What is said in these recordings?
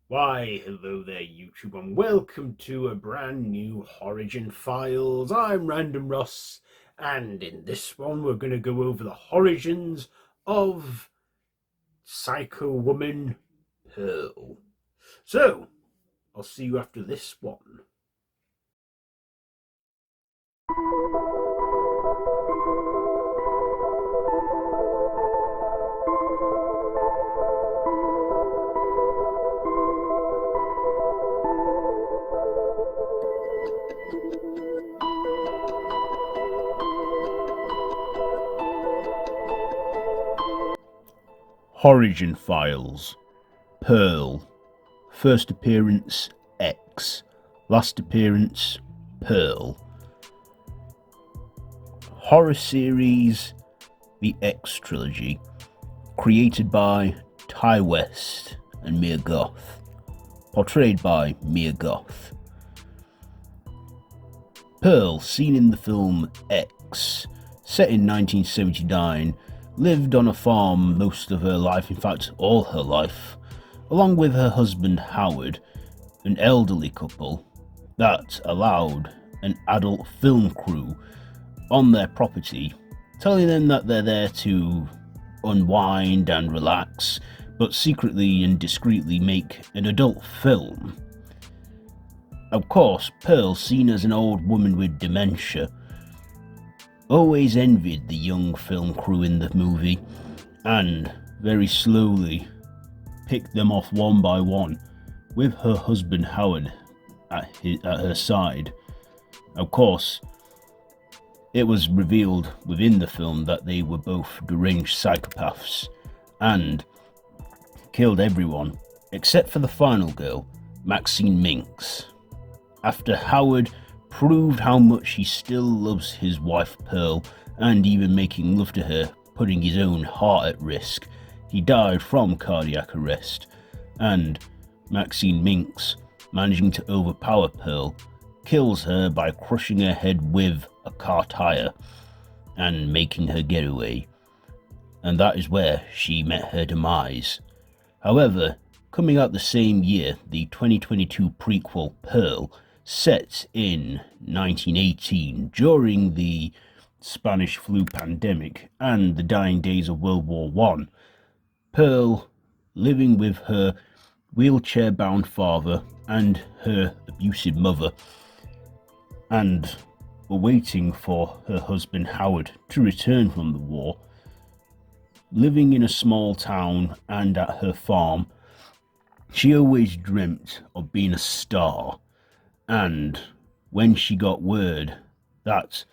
Why, hello there, YouTube, and welcome to a brand new Horigin Files. I'm Random Ross, and in this one, we're going to go over the origins of Psycho Woman Pearl. So, I'll see you after this one. Horigin Files. Pearl. First appearance, X. Last appearance, Pearl. Horror series, The X Trilogy. Created by Ty West and Mia Goth. Portrayed by Mia Goth. Pearl, seen in the film X, set in 1979, lived on a farm most of her life, in fact all her life, along with her husband Howard, an elderly couple that allowed an adult film crew on their property, telling them that they're there to unwind and relax, but secretly and discreetly make an adult film. Of course, Pearl, seen as an old woman with dementia, always envied the young film crew in the movie, and very slowly picked them off one by one, with her husband Howard at her side. Of course, it was revealed within the film that they were both deranged psychopaths, and killed everyone, except for the final girl, Maxine Minx. After Howard proved how much he still loves his wife Pearl, and even making love to her, putting his own heart at risk, he died from cardiac arrest, and Maxine Minx, managing to overpower Pearl, kills her by crushing her head with a car tire and making her get away. And that is where she met her demise. However, coming out the same year, the 2022 prequel Pearl, set in 1918 during the Spanish flu pandemic and the dying days of World War I, Pearl, living with her wheelchair-bound father and her abusive mother, and waiting for her husband Howard to return from the war, living in a small town and at her farm, she always dreamt of being a star. And when she got word that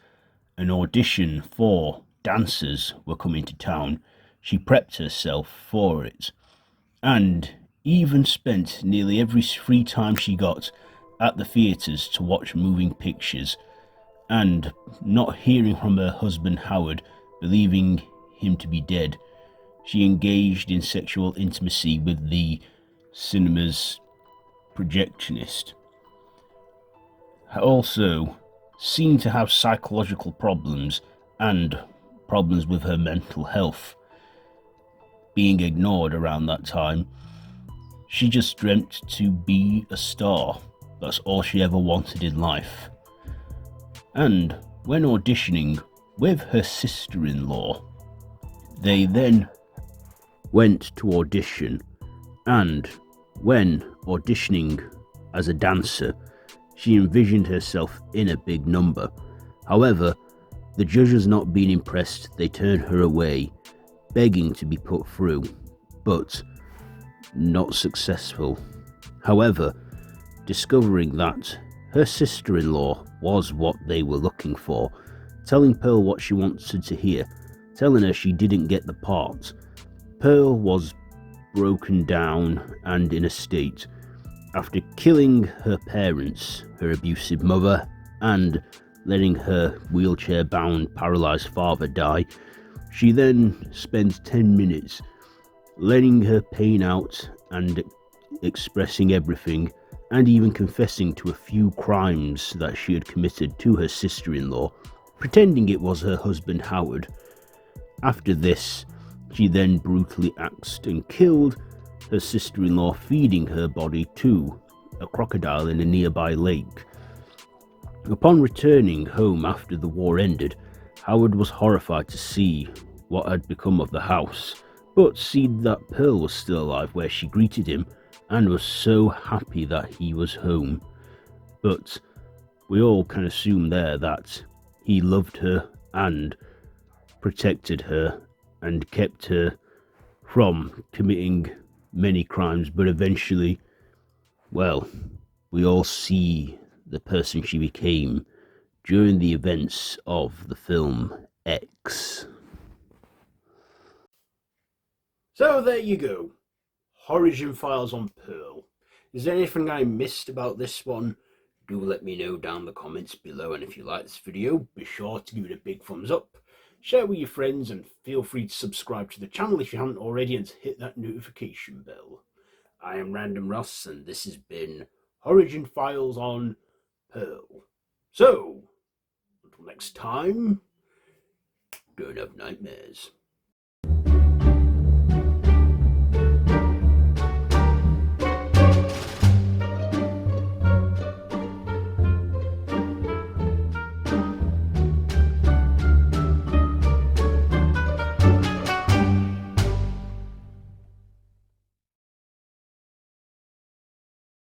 an audition for dancers were coming to town, she prepped herself for it, and even spent nearly every free time she got at the theatres to watch moving pictures, and not hearing from her husband Howard, believing him to be dead, she engaged in sexual intimacy with the cinema's projectionist. Also seemed to have psychological problems and problems with her mental health being ignored around that time. She just dreamt to be a star. That's all she ever wanted in life. And when auditioning with her sister-in-law, they then went to audition, and when auditioning as a dancer, she envisioned herself in a big number. However, the judges not being impressed, they turned her away, begging to be put through, but not successful. However, discovering that her sister-in-law was what they were looking for, telling Pearl what she wanted to hear, telling her she didn't get the part, Pearl was broken down and in a state. After killing her parents, her abusive mother, and letting her wheelchair-bound, paralysed father die, she then spends 10 minutes letting her pain out and expressing everything, and even confessing to a few crimes that she had committed to her sister-in-law, pretending it was her husband Howard. After this, she then brutally axed and killed her sister-in-law, feeding her body to a crocodile in a nearby lake. Upon returning home after the war ended, Howard was horrified to see what had become of the house, but seeing that Pearl was still alive where she greeted him and was so happy that he was home. But we all can assume there that he loved her and protected her and kept her from committing many crimes, but eventually, well, we all see the person she became during the events of the film X. So there you go. Horigin Files on Pearl. Is there anything I missed about this one? Do let me know down in the comments below, and if you like this video, be sure to give it a big thumbs up, share with your friends, and feel free to subscribe to the channel if you haven't already, and hit that notification bell. I am Random Ross, and this has been Horigin Files on Pearl. So, until next time, don't have nightmares.